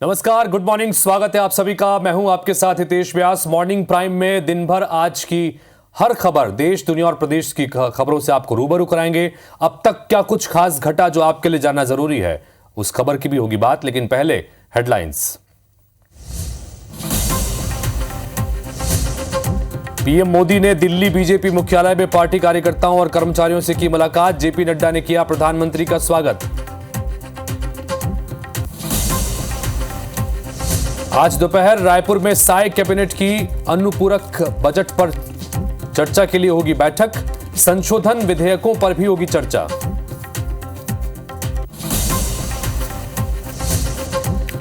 नमस्कार, good morning. स्वागत है आप सभी का। मैं हूं आपके साथ हितेश व्यास। मॉर्निंग प्राइम में दिन भर आज की हर खबर, देश दुनिया और प्रदेश की खबरों से आपको रूबरू कराएंगे। अब तक क्या कुछ खास घटा जो आपके लिए जानना जरूरी है, उस खबर की भी होगी बात, लेकिन पहले हेडलाइंस। पीएम मोदी ने दिल्ली बीजेपी मुख्यालय में पार्टी कार्यकर्ताओं और कर्मचारियों से की मुलाकात। जेपी नड्डा ने किया प्रधानमंत्री का स्वागत। आज दोपहर रायपुर में साय कैबिनेट की अनुपूरक बजट पर चर्चा के लिए होगी बैठक। संशोधन विधेयकों पर भी होगी चर्चा।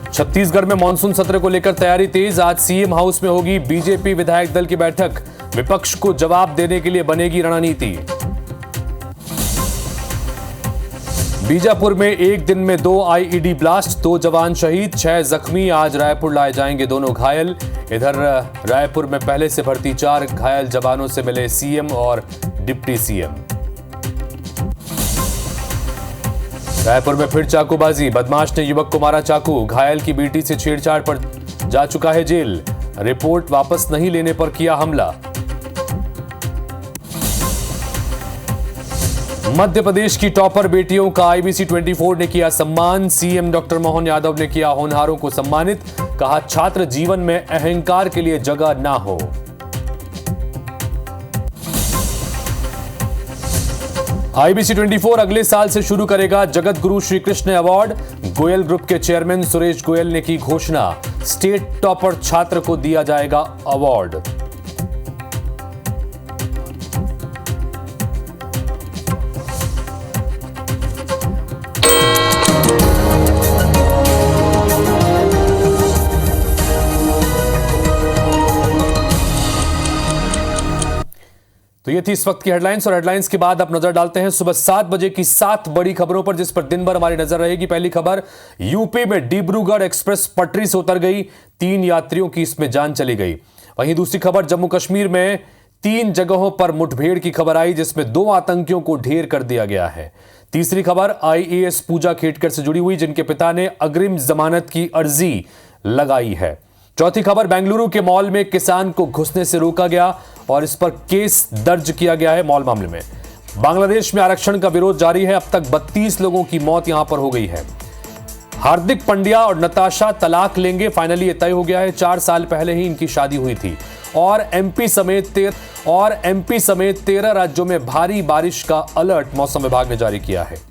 छत्तीसगढ़ में मानसून सत्र को लेकर तैयारी तेज। आज सीएम हाउस में होगी बीजेपी विधायक दल की बैठक। विपक्ष को जवाब देने के लिए बनेगी रणनीति। बीजापुर में एक दिन में 2 आईईडी ब्लास्ट, 2 जवान शहीद, 6 जख्मी। आज रायपुर लाए जाएंगे दोनों घायल। इधर रायपुर में पहले से भर्ती 4 घायल जवानों से मिले सीएम और डिप्टी सीएम। रायपुर में फिर चाकूबाजी, बदमाश ने युवक को मारा चाकू। घायल की बेटी से छेड़छाड़ पर जा चुका है जेल। रिपोर्ट वापस नहीं लेने पर किया हमला। मध्य प्रदेश की टॉपर बेटियों का आईबीसी 24 ने किया सम्मान। सीएम डॉक्टर मोहन यादव ने किया होनहारों को सम्मानित। कहा, छात्र जीवन में अहंकार के लिए जगह ना हो। आईबीसी 24 अगले साल से शुरू करेगा जगत गुरु श्री कृष्ण अवार्ड। गोयल ग्रुप के चेयरमैन सुरेश गोयल ने की घोषणा। स्टेट टॉपर छात्र को दिया जाएगा अवार्ड। तो ये थी इस वक्त की हेडलाइंस, और हेडलाइंस के बाद अब नजर डालते हैं सुबह 7 बजे की 7 बड़ी खबरों पर, जिस पर दिन भर हमारी नजर रहेगी। पहली खबर, यूपी में डिब्रूगढ़ एक्सप्रेस पटरी से उतर गई, 3 यात्रियों की इसमें जान चली गई। वहीं दूसरी खबर, जम्मू कश्मीर में 3 जगहों पर मुठभेड़ की खबर आई, जिसमें 2 आतंकियों को ढेर कर दिया गया है। तीसरी खबर, आईएएस पूजा खेटकर से जुड़ी हुई, जिनके पिता ने अग्रिम जमानत की अर्जी लगाई है। चौथी खबर, बेंगलुरु के मॉल में किसान को घुसने से रोका गया और इस पर केस दर्ज किया गया है मॉल मामले में। बांग्लादेश में आरक्षण का विरोध जारी है। अब तक 32 लोगों की मौत यहां पर हो गई है। हार्दिक पांड्या और नताशा तलाक लेंगे, फाइनली ये तय हो गया है। 4 साल पहले ही इनकी शादी हुई थी। और एमपी समेत 13 राज्यों में भारी बारिश का अलर्ट मौसम विभाग ने जारी किया है।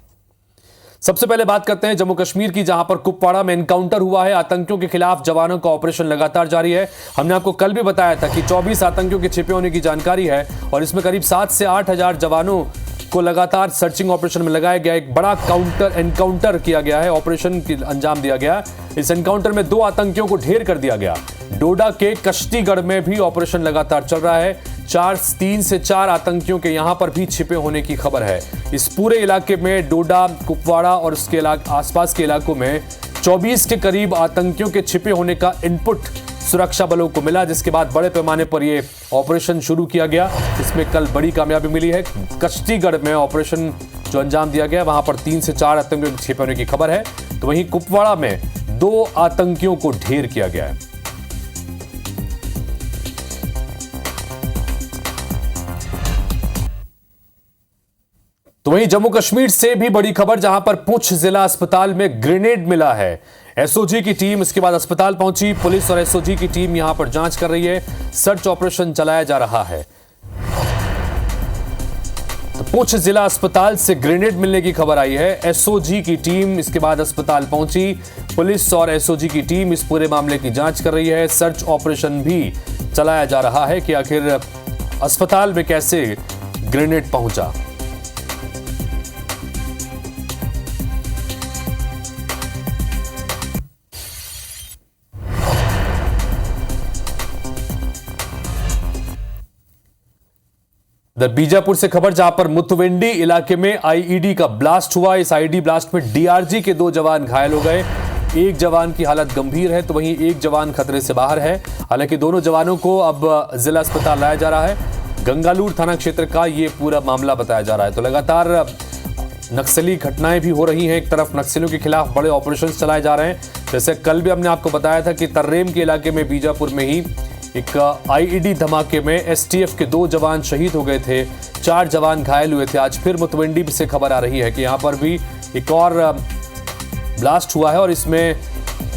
सबसे पहले बात करते हैं जम्मू कश्मीर की, जहां पर कुपवाड़ा में एनकाउंटर हुआ है। आतंकियों के खिलाफ जवानों का ऑपरेशन लगातार जारी है। हमने आपको कल भी बताया था कि 24 आतंकियों के छिपे होने की जानकारी है, और इसमें करीब 7 से 8 हजार जवानों को लगातार सर्चिंग ऑपरेशन में लगाया गया। एक बड़ा एनकाउंटर किया गया है, ऑपरेशन की अंजाम दिया गया। इस एनकाउंटर में 2 आतंकियों को ढेर कर दिया गया। डोडा के कश्तीगढ़ में भी ऑपरेशन लगातार चल रहा है। 3 से 4 आतंकियों के यहां पर भी छिपे होने की खबर है। इस पूरे इलाके में, डोडा, कुपवाड़ा और उसके आसपास के इलाकों में 24 के करीब आतंकियों के छिपे होने का इनपुट सुरक्षा बलों को मिला, जिसके बाद बड़े पैमाने पर यह ऑपरेशन शुरू किया गया। इसमें कल बड़ी कामयाबी मिली है। कश्तीगढ़ में ऑपरेशन जो अंजाम दिया गया, वहां पर 3 से 4 आतंकियों के छिपे होने की खबर है। तो वहीं कुपवाड़ा में 2 आतंकियों को ढेर किया गया है। तो वहीं जम्मू कश्मीर से भी बड़ी खबर, जहां पर पुंछ जिला अस्पताल में ग्रेनेड मिला है। एसओजी की टीम इसके बाद अस्पताल पहुंची। पुलिस और एसओजी की टीम यहां पर जांच कर रही है। सर्च ऑपरेशन चलाया जा रहा है। तो पुंछ जिला अस्पताल से ग्रेनेड मिलने की खबर आई है। एसओजी की टीम इसके बाद अस्पताल पहुंची। पुलिस और एसओजी की टीम इस पूरे मामले की जांच कर रही है। सर्च ऑपरेशन भी चलाया जा रहा है कि आखिर अस्पताल में कैसे ग्रेनेड पहुंचा। बीजापुर से खबर, जहां पर मुथवेंडी इलाके में आईईडी का ब्लास्ट हुआ। इस आईईडी ब्लास्ट में डीआरजी के 2 जवान घायल हो गए। एक जवान की हालत गंभीर है, तो वहीं एक जवान खतरे से बाहर है। हालांकि दोनों जवानों को अब जिला अस्पताल लाया जा रहा है। गंगालूर थाना क्षेत्र का ये पूरा मामला बताया जा रहा है। तो लगातार नक्सली घटनाएं भी हो रही हैं। एक तरफ नक्सलियों के खिलाफ बड़े ऑपरेशंस चलाए जा रहे हैं। जैसे कल भी हमने आपको बताया था कि तर्रेम के इलाके में बीजापुर में ही एक आईईडी धमाके में एसटीएफ के 2 जवान शहीद हो गए थे, 4 जवान घायल हुए थे। आज फिर मुतवेंडी से खबर आ रही है कि यहाँ पर भी एक और ब्लास्ट हुआ है और इसमें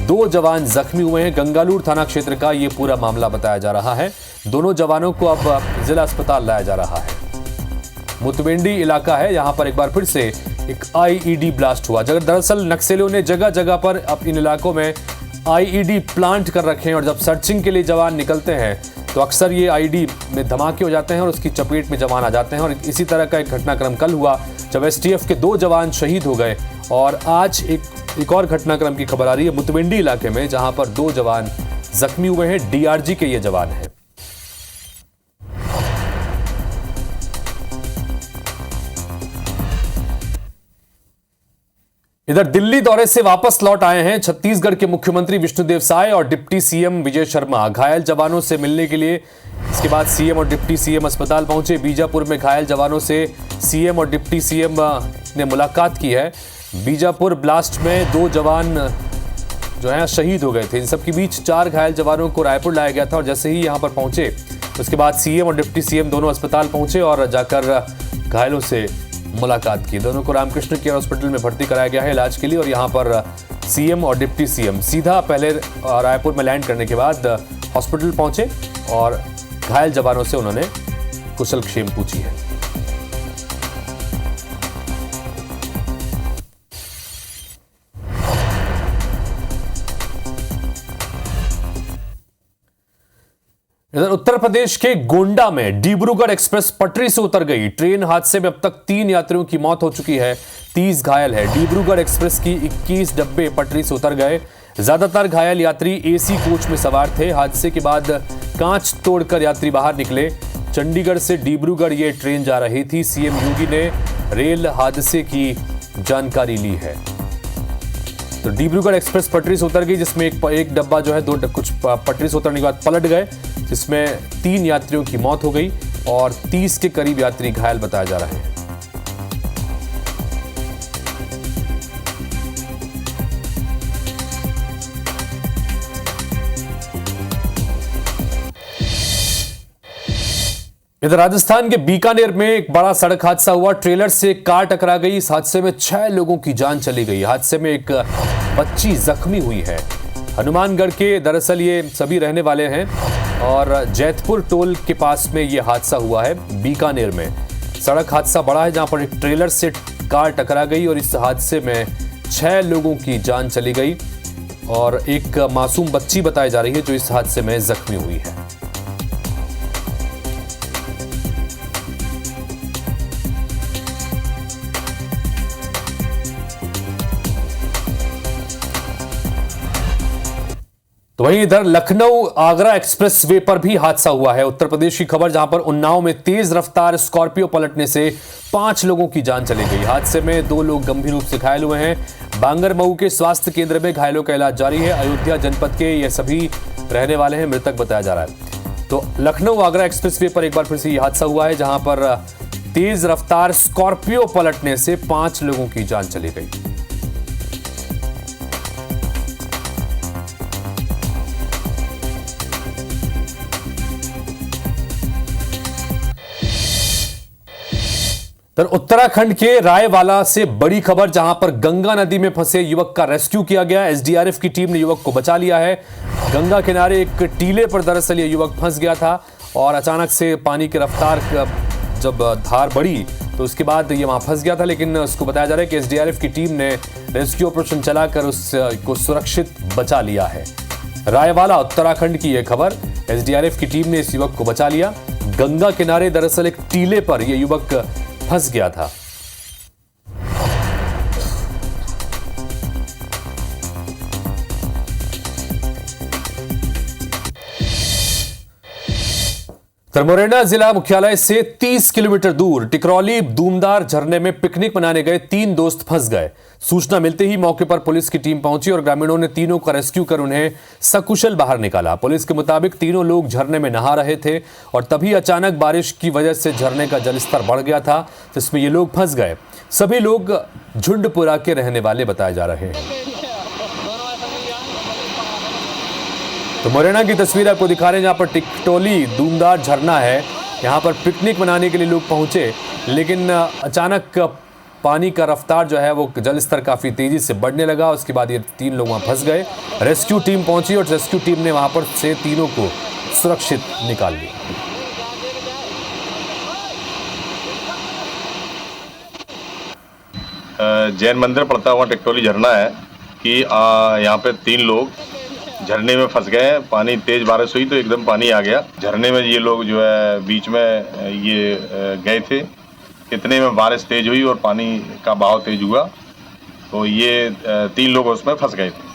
2 जवान जख्मी हुए हैं। गंगालूर थाना क्षेत्र का ये पूरा मामला बताया जा रहा है। दोनों जवानों को अब जिला अस्पताल लाया जा रहा है। मुतवेंडी इलाका है, यहाँ पर एक बार फिर से एक आईईडी ब्लास्ट हुआ। दरअसल नक्सलियों ने जगह जगह पर अब इन इलाकों में आईईडी प्लांट कर रखे हैं और जब सर्चिंग के लिए जवान निकलते हैं तो अक्सर ये आईईडी में धमाके हो जाते हैं और उसकी चपेट में जवान आ जाते हैं। और इसी तरह का एक घटनाक्रम कल हुआ जब एसटीएफ के 2 जवान शहीद हो गए। और आज एक और घटनाक्रम की खबर आ रही है मुतवेंडी इलाके में, जहां पर 2 जवान जख्मी हुए हैं। डीआरजी के ये जवान हैं। इधर दिल्ली दौरे से वापस लौट आए हैं छत्तीसगढ़ के मुख्यमंत्री विष्णुदेव साय और डिप्टी सीएम विजय शर्मा। घायल जवानों से मिलने के लिए इसके बाद सीएम और डिप्टी सीएम अस्पताल पहुंचे। बीजापुर में घायल जवानों से सीएम और डिप्टी सीएम ने मुलाकात की है। बीजापुर ब्लास्ट में 2 जवान जो है शहीद हो गए थे। इन सबके बीच 4 घायल जवानों को रायपुर लाया गया था और जैसे ही यहां पर पहुंचे उसके बाद सीएम और डिप्टी सीएम दोनों अस्पताल पहुंचे और जाकर घायलों से मुलाकात की। दोनों को रामकृष्ण केयर हॉस्पिटल में भर्ती कराया गया है इलाज के लिए। और यहां पर सीएम और डिप्टी सीएम सीधा पहले रायपुर में लैंड करने के बाद हॉस्पिटल पहुंचे और घायल जवानों से उन्होंने कुशलक्षेम पूछी है। इधर उत्तर प्रदेश के गोंडा में डिब्रूगढ़ एक्सप्रेस पटरी से उतर गई। ट्रेन हादसे में अब तक 3 यात्रियों की मौत हो चुकी है, 30 घायल है। डिब्रूगढ़ एक्सप्रेस की 21 डब्बे पटरी से उतर गए। ज्यादातर घायल यात्री एसी कोच में सवार थे। हादसे के बाद कांच तोड़कर यात्री बाहर निकले। चंडीगढ़ से डिब्रूगढ़ ये ट्रेन जा रही थी। सीएम योगी ने रेल हादसे की जानकारी ली है। तो डिब्रूगढ़ एक्सप्रेस पटरी से उतर गई, जिसमें एक डब्बा जो है कुछ पटरी से उतरने के बाद पलट गए, जिसमें 3 यात्रियों की मौत हो गई और 30 के करीब यात्री घायल बताए जा रहे हैं। इधर राजस्थान के बीकानेर में एक बड़ा सड़क हादसा हुआ। ट्रेलर से कार टकरा गई। इस हादसे में 6 लोगों की जान चली गई। हादसे में एक बच्ची जख्मी हुई है। हनुमानगढ़ के दरअसल ये सभी रहने वाले हैं और जैतपुर टोल के पास में ये हादसा हुआ है बीकानेर में। सड़क हादसा बड़ा है जहां पर एक ट्रेलर से कार टकरा गई और इस हादसे में 6 लोगों की जान चली गई और एक मासूम बच्ची बताई जा रही है जो इस हादसे में जख्मी हुई है। तो वहीं इधर लखनऊ आगरा एक्सप्रेस वे पर भी हादसा हुआ है। उत्तर प्रदेश की खबर, जहां पर उन्नाव में तेज रफ्तार स्कॉर्पियो पलटने से 5 लोगों की जान चली गई। हादसे में 2 लोग गंभीर रूप से घायल हुए हैं। बांगरमऊ के स्वास्थ्य केंद्र में घायलों का इलाज जारी है। अयोध्या जनपद के ये सभी रहने वाले हैं, मृतक बताया जा रहा है। तो लखनऊ आगरा एक्सप्रेस वे पर एक बार फिर से यह हादसा हुआ है, जहां पर तेज रफ्तार स्कॉर्पियो पलटने से 5 लोगों की जान चली गई। तो उत्तराखंड के रायवाला से बड़ी खबर, जहां पर गंगा नदी में फंसे युवक का रेस्क्यू किया गया। एसडीआरएफ की टीम ने युवक को बचा लिया है। गंगा किनारे एक टीले पर दरअसल ये युवक फंस गया था और अचानक से पानी की रफ्तार जब धार बढ़ी तो उसके बाद ये वहां फंस गया था, लेकिन उसको बताया जा रहा है कि एसडीआरएफ की टीम ने रेस्क्यू ऑपरेशन चलाकर उसको सुरक्षित बचा लिया है। रायवाला उत्तराखंड की यह खबर, एसडीआरएफ की टीम ने इस युवक को बचा लिया। गंगा किनारे दरअसल एक टीले पर यह युवक फंस गया था। मुरैना जिला मुख्यालय से 30 किलोमीटर दूर टिकरौली दूमदार झरने में पिकनिक मनाने गए 3 दोस्त फंस गए। सूचना मिलते ही मौके पर पुलिस की टीम पहुंची और ग्रामीणों ने तीनों का रेस्क्यू कर उन्हें सकुशल बाहर निकाला। पुलिस के मुताबिक तीनों लोग झरने में नहा रहे थे और तभी अचानक बारिश की वजह से झरने का जलस्तर बढ़ गया था, जिसमें ये लोग फंस गए। सभी लोग झुंडपुरा के रहने वाले बताए जा रहे हैं। तो मुरैना की तस्वीर आपको दिखा रहे हैं, जहां पर टिकटोली दूमदार झरना है। यहां पर पिकनिक मनाने के लिए लोग पहुंचे, लेकिन अचानक पानी का रफ्तार जो है वो जल स्तर काफ़ी तेज़ी से बढ़ने लगा। उसके बाद ये 3 लोग वहाँ फंस गए। रेस्क्यू टीम पहुंची और रेस्क्यू टीम ने वहाँ पर से तीनों को सुरक्षित निकाल लिया। जैन मंदिर पड़ता हुआ टिकटोली झरना है कि यहाँ पे 3 लोग झरने में फंस गए हैं। पानी तेज बारिश हुई तो एकदम पानी आ गया झरने में। ये लोग जो है बीच में ये गए थे, इतने में बारिश तेज हुई और पानी का बहाव तेज हुआ, तो ये 3 लोग उसमें फंस गए थे।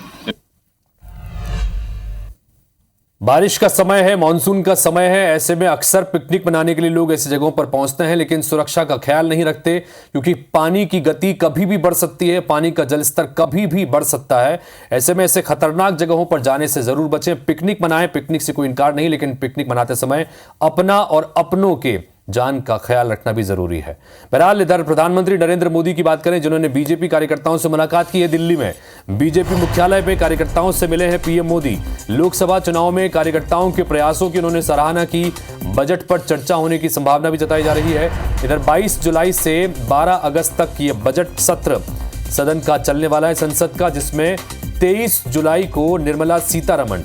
बारिश का समय है, मानसून का समय है। ऐसे में अक्सर पिकनिक मनाने के लिए लोग ऐसी जगहों पर पहुंचते हैं, लेकिन सुरक्षा का ख्याल नहीं रखते, क्योंकि पानी की गति कभी भी बढ़ सकती है, पानी का जल स्तर कभी भी बढ़ सकता है। ऐसे में ऐसे खतरनाक जगहों पर जाने से जरूर बचें। पिकनिक मनाएं, पिकनिक से कोई इनकार नहीं, लेकिन पिकनिक मनाते समय अपना और अपनों के जान का ख्याल रखना भी जरूरी है। बहरहाल इधर प्रधानमंत्री नरेंद्र मोदी की बात करें, जिन्होंने बीजेपी कार्यकर्ताओं से मुलाकात की है। दिल्ली में बीजेपी मुख्यालय में कार्यकर्ताओं से मिले हैं पीएम मोदी। लोकसभा चुनाव में कार्यकर्ताओं के प्रयासों की उन्होंने सराहना की। बजट पर चर्चा होने की संभावना भी जताई जा रही है। इधर 22 जुलाई से 12 अगस्त तक ये बजट सत्र सदन का चलने वाला है संसद का, जिसमें 23 जुलाई को निर्मला सीतारमण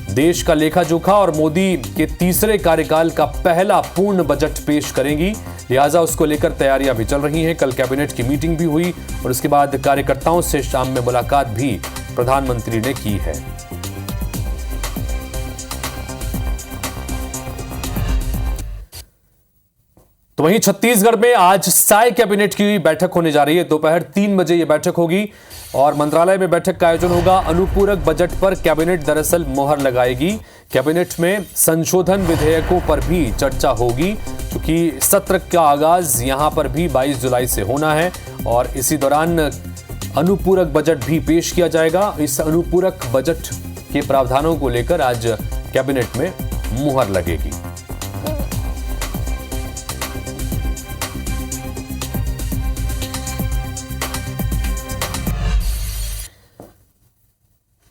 देश का लेखा जोखा और मोदी के तीसरे कार्यकाल का पहला पूर्ण बजट पेश करेंगी। लिहाजा उसको लेकर तैयारियां भी चल रही हैं। कल कैबिनेट की मीटिंग भी हुई और उसके बाद कार्यकर्ताओं से शाम में मुलाकात भी प्रधानमंत्री ने की है। तो वहीं छत्तीसगढ़ में आज साय कैबिनेट की बैठक होने जा रही है। दोपहर 3 बजे यह बैठक होगी और मंत्रालय में बैठक का आयोजन होगा। अनुपूरक बजट पर कैबिनेट दरअसल मोहर लगाएगी। कैबिनेट में संशोधन विधेयकों पर भी चर्चा होगी, क्योंकि सत्र का आगाज यहां पर भी 22 जुलाई से होना है और इसी दौरान अनुपूरक बजट भी पेश किया जाएगा। इस अनुपूरक बजट के प्रावधानों को लेकर आज कैबिनेट में मुहर लगेगी।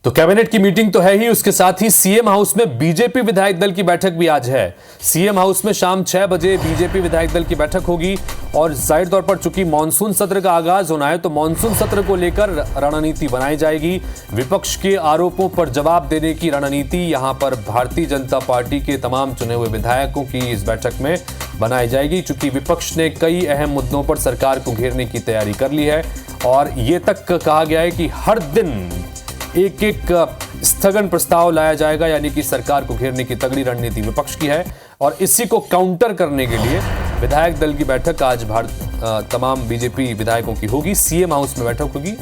तो कैबिनेट की मीटिंग तो है ही, उसके साथ ही सीएम हाउस में बीजेपी विधायक दल की बैठक भी आज है। सीएम हाउस में शाम 6 बजे बीजेपी विधायक दल की बैठक होगी और जाहिर तौर पर चूंकि मानसून सत्र का आगाज होना है, तो मानसून सत्र को लेकर रणनीति बनाई जाएगी। विपक्ष के आरोपों पर जवाब देने की रणनीति यहां पर भारतीय जनता पार्टी के तमाम चुने हुए विधायकों की इस बैठक में बनाई जाएगी, चूंकि विपक्ष ने कई अहम मुद्दों पर सरकार को घेरने की तैयारी कर ली है और ये तक कहा गया है कि हर दिन एक एक स्थगन प्रस्ताव लाया जाएगा, यानी कि सरकार को घेरने की तगड़ी रणनीति विपक्ष की है। और इसी को काउंटर करने के लिए विधायक दल की बैठक आज तमाम बीजेपी विधायकों की होगी। सीएम हाउस में बैठक होगी,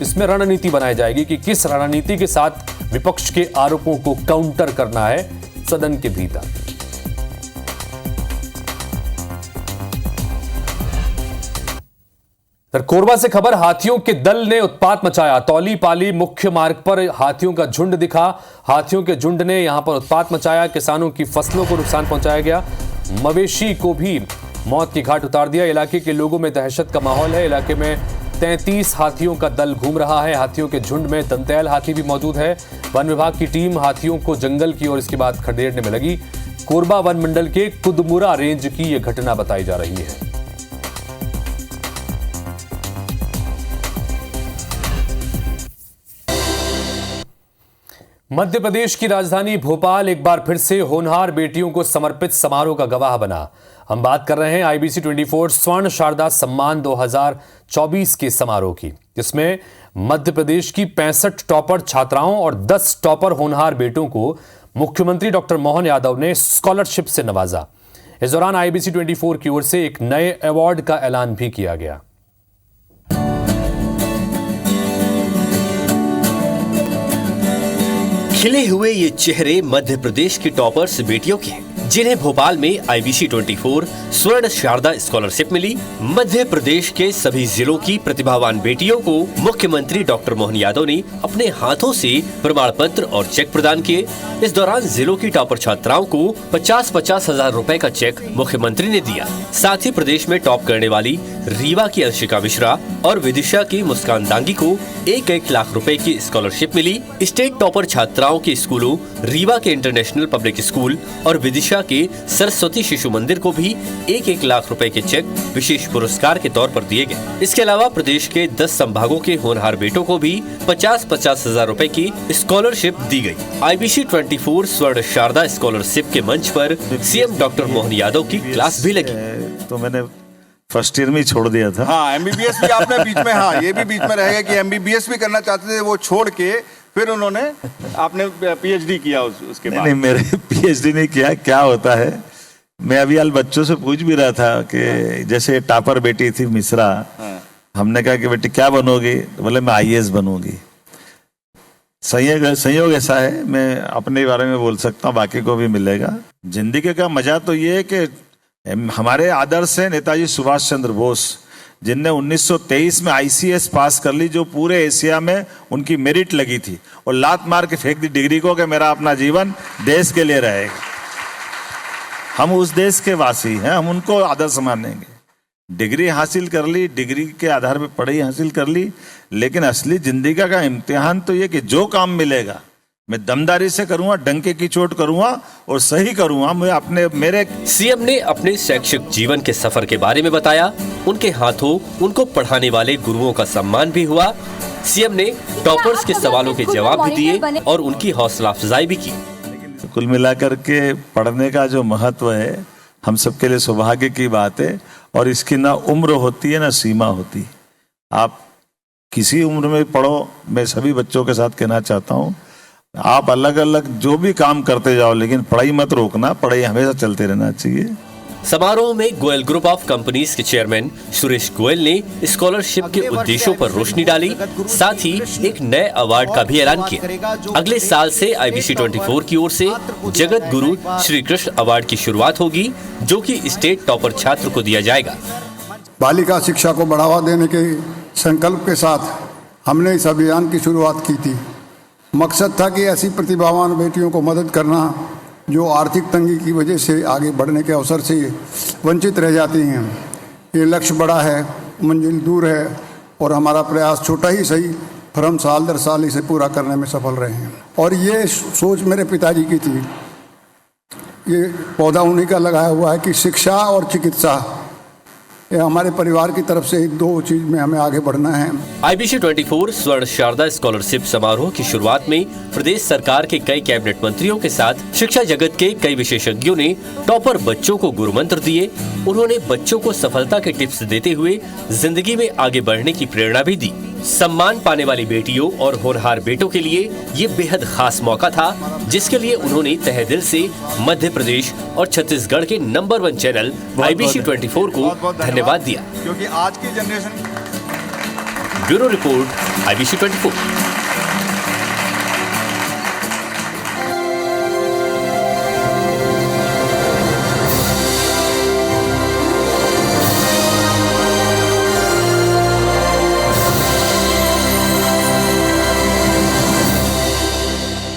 इसमें रणनीति बनाई जाएगी कि किस रणनीति के साथ विपक्ष के आरोपों को काउंटर करना है सदन के भीतर। कोरबा से खबर, हाथियों के दल ने उत्पात मचाया। तौली पाली मुख्य मार्ग पर हाथियों का झुंड दिखा। हाथियों के झुंड ने यहां पर उत्पात मचाया। किसानों की फसलों को नुकसान पहुंचाया गया, मवेशी को भी मौत की घाट उतार दिया। इलाके के लोगों में दहशत का माहौल है। इलाके में 33 हाथियों का दल घूम रहा है। हाथियों के झुंड में दंतैल हाथी भी मौजूद है। वन विभाग की टीम हाथियों को जंगल की ओर इसके बाद खदेड़ने में लगी। कोरबा वन मंडल के कुदमुरा रेंज की यह घटना बताई जा रही है। मध्य प्रदेश की राजधानी भोपाल एक बार फिर से होनहार बेटियों को समर्पित समारोह का गवाह बना। हम बात कर रहे हैं IBC 24 स्वर्ण शारदा सम्मान 2024 के समारोह की, जिसमें मध्य प्रदेश की 65 टॉपर छात्राओं और 10 टॉपर होनहार बेटों को मुख्यमंत्री डॉक्टर मोहन यादव ने स्कॉलरशिप से नवाजा। इस दौरान IBC 24 की ओर से एक नए अवार्ड का ऐलान भी किया गया। खिले हुए ये चेहरे मध्य प्रदेश की टॉपर्स बेटियों के हैं, जिन्हें भोपाल में IBC 24 स्वर्ण शारदा स्कॉलरशिप मिली। मध्य प्रदेश के सभी जिलों की प्रतिभावान बेटियों को मुख्यमंत्री डॉक्टर मोहन यादव ने अपने हाथों से प्रमाण पत्र और चेक प्रदान किए। इस दौरान जिलों की टॉपर छात्राओं को 50-50 हजार रुपए का चेक मुख्यमंत्री ने दिया। साथ ही प्रदेश में टॉप करने वाली रीवा की अंशिका मिश्रा और विदिशा की मुस्कान दांगी को 1-1 लाख रुपए की स्कॉलरशिप मिली। स्टेट टॉपर छात्राओं के स्कूलों रीवा के इंटरनेशनल पब्लिक स्कूल और विदिशा के सरस्वती शिशु मंदिर को भी 1-1 लाख रुपए के चेक विशेष पुरस्कार के तौर पर दिए गए। इसके अलावा प्रदेश के 10 संभागों के होनहार बेटों को भी 50-50 हजार रुपए की स्कॉलरशिप दी गई। IBC 24 स्वर्ण शारदा स्कॉलरशिप के मंच पर CM डॉक्टर मोहन यादव की क्लास भी लगी। तो मैंने फर्स्ट ईयर में ही छोड़ दिया था। हाँ, MBBS भी आपने बीच में, हाँ ये भी बीच में रहेगा कि MBBS भी करना चाहते थे, वो छोड़ के फिर उन्होंने आपने PhD किया उसके बाद। नहीं, मेरे PhD नहीं किया। क्या होता है, मैं अभी हाल बच्चों से पूछ भी रहा था कि जैसे टॉपर बेटी थी मिश्रा, हमने कहा कि बेटी क्या बनोगी, तो बोले मैं IAS बनूंगी। संयोग ऐसा है, मैं अपने बारे में बोल सकता हूँ, बाकी को भी मिलेगा। जिंदगी का मजा तो ये है कि हमारे आदर्श है नेताजी सुभाष चंद्र बोस, जिनने 1923 में ICS पास कर ली, जो पूरे एशिया में उनकी मेरिट लगी थी, और लात मार के फेंक दी डिग्री को कि मेरा अपना जीवन देश के लिए रहेगा। हम उस देश के वासी हैं, हम उनको आदर्श मानेंगे। डिग्री हासिल कर ली, डिग्री के आधार पर पढ़ाई हासिल कर ली, लेकिन असली जिंदगी का इम्तिहान तो ये कि जो काम मिलेगा मैं दमदारी से करूंगा, डंके की चोट करूंगा और सही करूंगा। मैं अपने मेरे CM ने अपने शैक्षिक जीवन के सफर के बारे में बताया। उनके हाथों उनको पढ़ाने वाले गुरुओं का सम्मान भी हुआ। CM ने टॉपर्स के सवालों के जवाब भी दिए और उनकी हौसला अफजाई भी की। कुल मिलाकर के पढ़ने का जो महत्व है हम सबके लिए सौभाग्य की बात है, और इसकी ना उम्र होती है ना सीमा होती। आप किसी उम्र में पढ़ो, मैं सभी बच्चों के साथ कहना चाहता हूँ, आप अलग अलग जो भी काम करते जाओ, लेकिन पढ़ाई मत रोकना, पढ़ाई हमेशा चलते रहना चाहिए। समारोह में गोयल ग्रुप ऑफ कंपनीज के चेयरमैन सुरेश गोयल ने स्कॉलरशिप के उद्देश्यों पर रोशनी डाली। साथ ही एक नए अवार्ड का भी ऐलान किया। अगले साल से IBC 24 की ओर से जगत गुरु श्री कृष्ण अवार्ड की शुरुआत होगी, जो कि स्टेट टॉपर छात्र को दिया जाएगा। बालिका शिक्षा को बढ़ावा देने के संकल्प के साथ हमने इस अभियान की शुरुआत की थी। मकसद था कि ऐसी प्रतिभावान बेटियों को मदद करना जो आर्थिक तंगी की वजह से आगे बढ़ने के अवसर से वंचित रह जाती हैं। ये लक्ष्य बड़ा है, मंजिल दूर है, और हमारा प्रयास छोटा ही सही, पर हम साल दर साल इसे पूरा करने में सफल रहे हैं। और ये सोच मेरे पिताजी की थी। ये पौधा उन्हीं का लगाया हुआ है कि शिक्षा और चिकित्सा, ये हमारे परिवार की तरफ से 2 चीज में हमें आगे बढ़ना है। IBC 24 स्वर्ण शारदा स्कॉलरशिप समारोह की शुरुआत में प्रदेश सरकार के कई कैबिनेट मंत्रियों के साथ शिक्षा जगत के कई विशेषज्ञों ने टॉपर बच्चों को गुरु मंत्र दिए। उन्होंने बच्चों को सफलता के टिप्स देते हुए जिंदगी में आगे बढ़ने की प्रेरणा भी दी। सम्मान पाने वाली बेटियों और होनहार बेटों के लिए ये बेहद खास मौका था, जिसके लिए उन्होंने तहे दिल से मध्य प्रदेश और छत्तीसगढ़ के नंबर 1 चैनल IBC 24 को धन्यवाद दिया। क्योंकि आज की जनरेशन। Bureau report IBC 24।